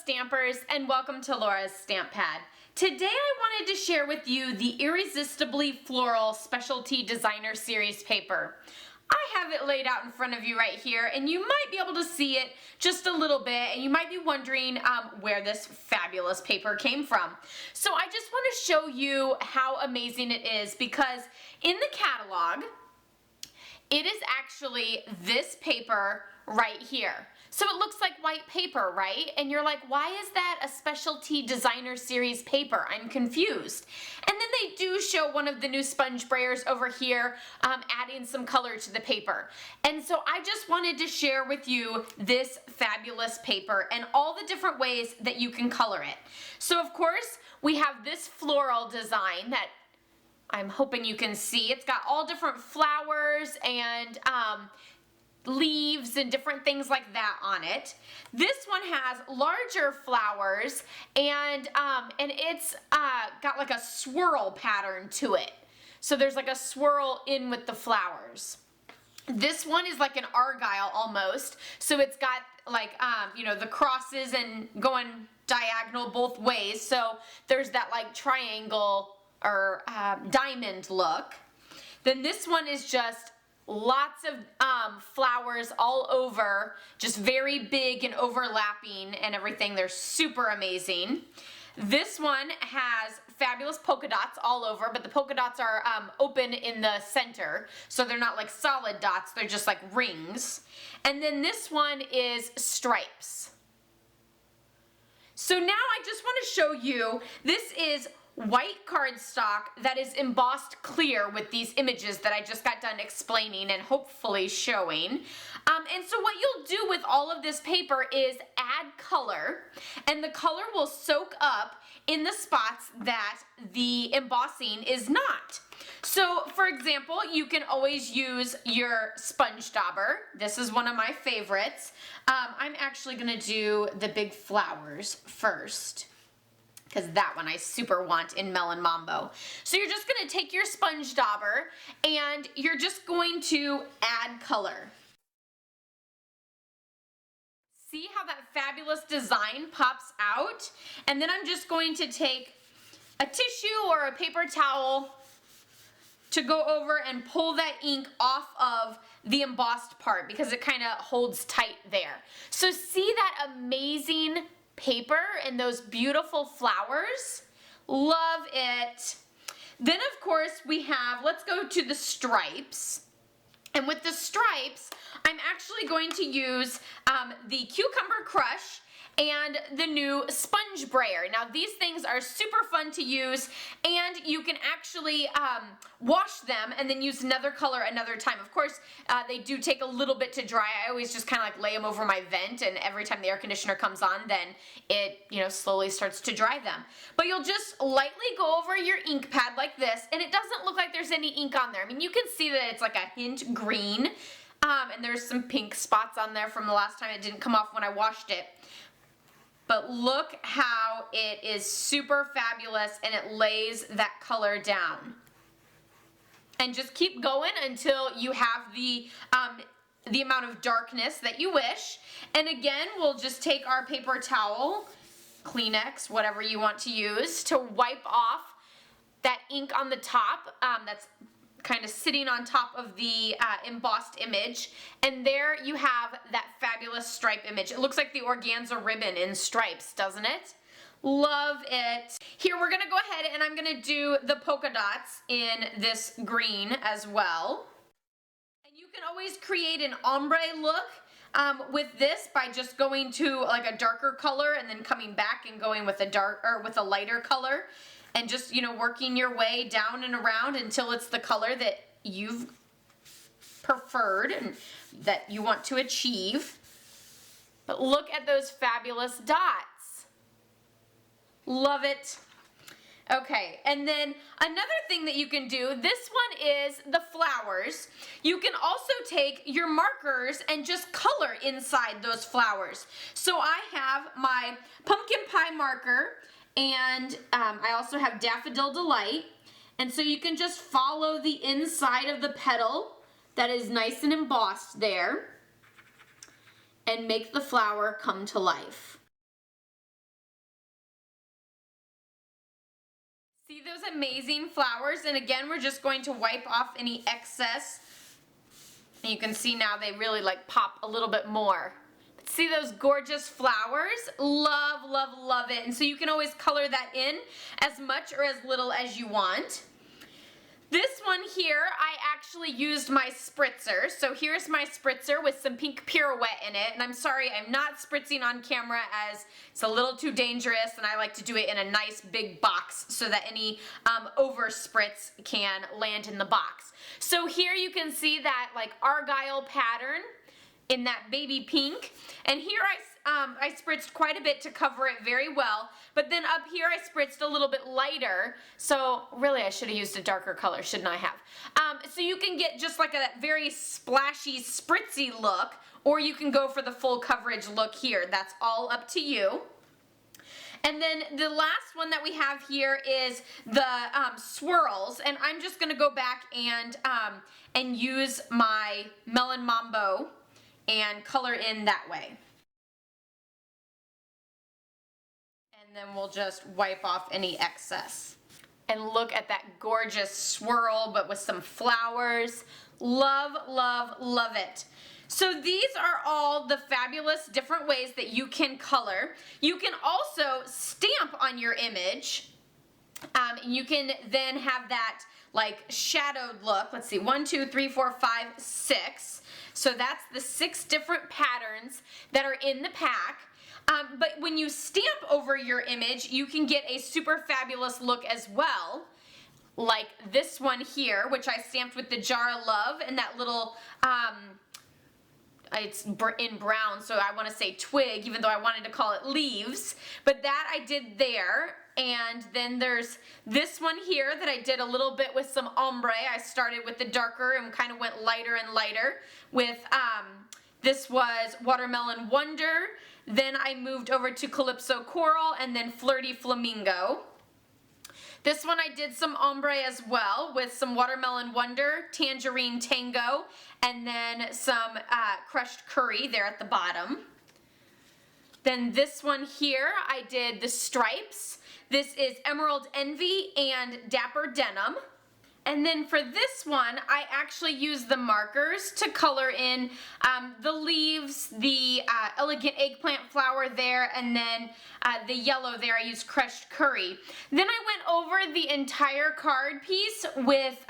Stampers, and welcome to Laura's Stamp Pad. Today I wanted to share with you the Irresistibly Floral Specialty Designer Series paper. I have it laid out in front of you right here, and you might be able to see it just a little bit, and you might be wondering where this fabulous paper came from. So I just want to show you how amazing it is, because in the catalog, it is actually this paper right here. So it looks like white paper, right? And you're like, why is that a specialty designer series paper? I'm confused. And then they do show one of the new sponge brayers over here, adding some color to the paper. And so I just wanted to share with you this fabulous paper and all the different ways that you can color it. So of course, we have this floral design that I'm hoping you can see. It's got all different flowers and leaves and different things like that on it. This one has larger flowers and it's got like a swirl pattern to it. So there's like a swirl in with the flowers. This one is like an argyle almost. So it's got like, you know, the crosses and going diagonal both ways. So there's that like triangle or diamond look. Then this one is just lots of flowers all over, just very big and overlapping and everything. They're super amazing. This one has fabulous polka dots all over, but the polka dots are open in the center, so they're not like solid dots, they're just like rings. And then this one is stripes. So now I just want to show you, this is white cardstock that is embossed clear with these images that I just got done explaining and hopefully showing. And so what you'll do with all of this paper is add color, and the color will soak up in the spots that the embossing is not. So for example, you can always use your sponge dauber. This is one of my favorites. I'm actually gonna do the big flowers first, because that one I super want in Melon Mambo. So you're just going to take your sponge dauber and you're just going to add color. See how that fabulous design pops out? And then I'm just going to take a tissue or a paper towel to go over and pull that ink off of the embossed part, because it kind of holds tight there. So see that amazing paper and those beautiful flowers? Love it. Then of course we have, let's go to the stripes. And with the stripes, I'm actually going to use the Cucumber Crush and the new sponge brayer. Now these things are super fun to use, and you can actually wash them and then use another color another time. Of course, they do take a little bit to dry. I always just kind of like lay them over my vent, and every time the air conditioner comes on, then it, you know, slowly starts to dry them. But you'll just lightly go over your ink pad like this, and it doesn't look like there's any ink on there. I mean, you can see that it's like a hint green, and there's some pink spots on there from the last time it didn't come off when I washed it. But look how it is super fabulous, and it lays that color down. And just keep going until you have the amount of darkness that you wish. And again, we'll just take our paper towel, Kleenex, whatever you want to use, to wipe off that ink on the top that's kind of sitting on top of the embossed image, and there you have that fabulous stripe image. It looks like the organza ribbon in stripes, doesn't it? Love it. Here we're gonna go ahead and I'm gonna do the polka dots in this green as well. And you can always create an ombre look with this by just going to like a darker color and then coming back and going with a lighter color. And just, you know, working your way down and around until it's the color that you've preferred and that you want to achieve. But look at those fabulous dots. Love it. Okay, and then another thing that you can do, this one is the flowers. You can also take your markers and just color inside those flowers. So I have my pumpkin pie marker, and I also have Daffodil Delight. And so you can just follow the inside of the petal that is nice and embossed there and make the flower come to life. those amazing flowers? And again, we're just going to wipe off any excess. And you can see now they really like pop a little bit more. See those gorgeous flowers? Love, love, love it. And so you can always color that in as much or as little as you want. This one here, I actually used my spritzer. So here's my spritzer with some pink pirouette in it. And I'm sorry, I'm not spritzing on camera as it's a little too dangerous, and I like to do it in a nice big box so that any over spritz can land in the box. So here you can see that like argyle pattern in that baby pink. And here I spritzed quite a bit to cover it very well, but then up here I spritzed a little bit lighter, so really I should have used a darker color, shouldn't I have? So you can get just like a very splashy, spritzy look, or you can go for the full coverage look here. That's all up to you. And then the last one that we have here is the swirls, and I'm just going to go back and use my Melon Mambo and color in that way. And then we'll just wipe off any excess. And look at that gorgeous swirl, but with some flowers. Love, love, love it. So these are all the fabulous different ways that you can color. You can also stamp on your image. You can then have that like shadowed look. Let's see, 1, 2, 3, 4, 5, 6. So that's the 6 different patterns that are in the pack. But when you stamp over your image, you can get a super fabulous look as well. Like this one here, which I stamped with the Jar of Love and that little, it's in brown, so I want to say twig, even though I wanted to call it leaves. But that I did there. And then there's this one here that I did a little bit with some ombre. I started with the darker and kind of went lighter and lighter with, this was Watermelon Wonder. Then I moved over to Calypso Coral and then Flirty Flamingo. This one I did some ombre as well with some Watermelon Wonder, Tangerine Tango, and then some crushed curry there at the bottom. Then this one here I did the stripes. This is Emerald Envy and Dapper Denim. And then for this one, I actually used the markers to color in the leaves, the elegant eggplant flower there, and then the yellow there, I used crushed curry. Then I went over the entire card piece with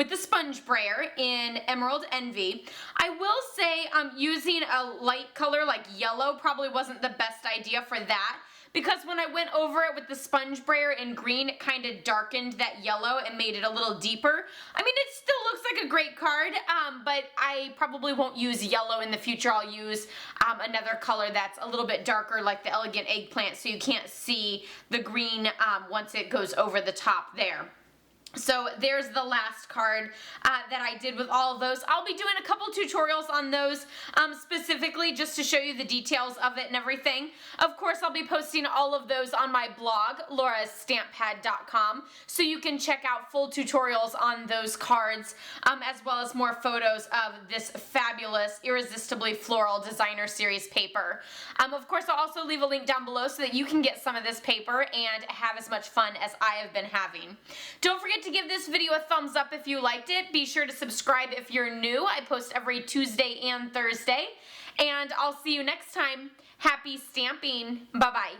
the sponge brayer in Emerald Envy. I will say using a light color like yellow probably wasn't the best idea for that, because when I went over it with the sponge brayer in green, it kind of darkened that yellow and made it a little deeper. I mean, it still looks like a great card, but I probably won't use yellow in the future. I'll use another color that's a little bit darker, like the elegant eggplant, so you can't see the green once it goes over the top there. So there's the last card that I did with all of those. I'll be doing a couple tutorials on those specifically just to show you the details of it and everything. Of course, I'll be posting all of those on my blog, laurastampad.com, so you can check out full tutorials on those cards as well as more photos of this fabulous Irresistibly Floral Designer Series paper. Of course, I'll also leave a link down below so that you can get some of this paper and have as much fun as I have been having. Don't forget to give this video a thumbs up if you liked it. Be sure to subscribe if you're new. I post every Tuesday and Thursday. And I'll see you next time. Happy stamping. Bye-bye.